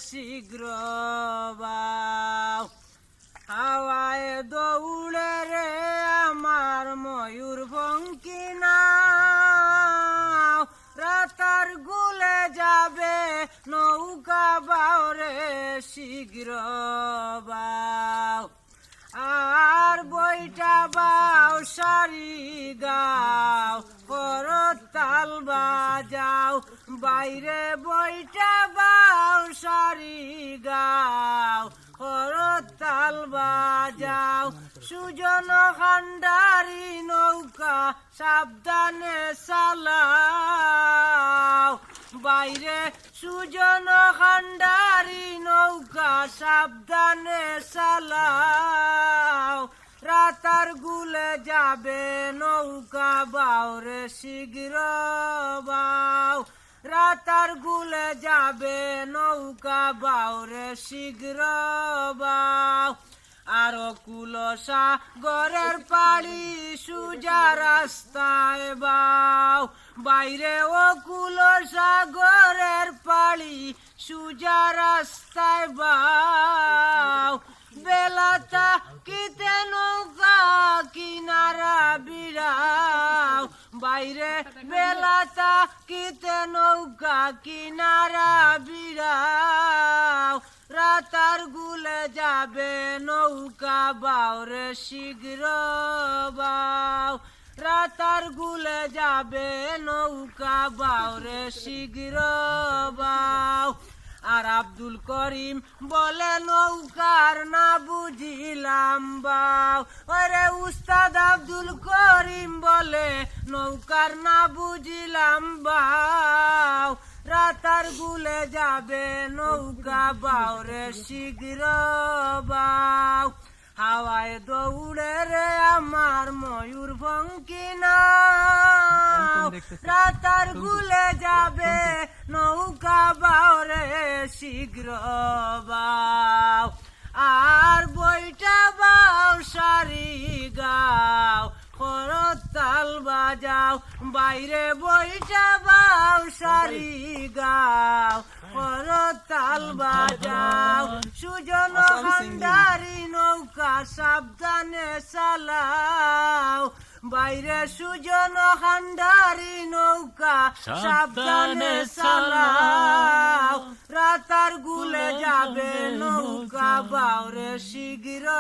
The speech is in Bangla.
শীঘ্র বাও। হাওয়ায় দৌড়ে রে আমার ময়ূরপঙ্খী নাও, রাতার গুলে যাবে নৌকা বাও রে শীঘ্র বাও। আর বইটা বাও সারি গাও, করতাল বাজাও, বাইরে বইটা বাও সারি গাও, করতাল বাজাও। সুজন খান্ডারি নৌকা সাবধানে চালাও, বাইরে সুজন খান্ডারি নৌকা সাবধানে চালাও। রাতার গুলে যাবে নৌকা বাও রে শীঘ্র বাও, রাতার গুলে যাবে নৌকা বাও রে শীঘ্র বাও। আরো কুলসা গরের পাড়ি সুজা রাস্তায় বাও, বাইরে ও কুলসা গরের পাড়ি সুজা রাস্তায় বাও। বেলাতা কিতে নৌকা কিনারা বিড়াও, বাইরে বেলাতা কিতে নৌকা কিনারা বিড়াও। রাতার গুলে যাবে নৌকা বাও রে শীঘ্র বাও, রাতার গুলে যাবে নৌকা বাও রে শীঘ্র বাও। আর আব্দুল করিম বলে নৌকার না বুঝিলাম বাও, ওরে উস্তাদ আব্দুল করিম বলে নৌকার না বুঝিলাম বাও। রাতার গুলে যাবে নৌকা বাও রে শীঘ্র বাও। হাওয়ায় দৌড়ে রে আমার ময়ূরপঙ্খী নাও, রাতার গুলে যাবে নৌকা বাও রে শীঘ্র বাও। আর বইটা বাও সারি গাও, করতাল বাজাও, বাইরে বইটা বাও সারি গাও, করতাল বাজাও। সুজন ভান্ডারি নৌকা সাবধানে চালাও, বাইরে সুজন ভান্ডারি নৌকা সাবধানে চালাও। রাতার গুলে যাবে নৌকা বাও রে শীঘ্র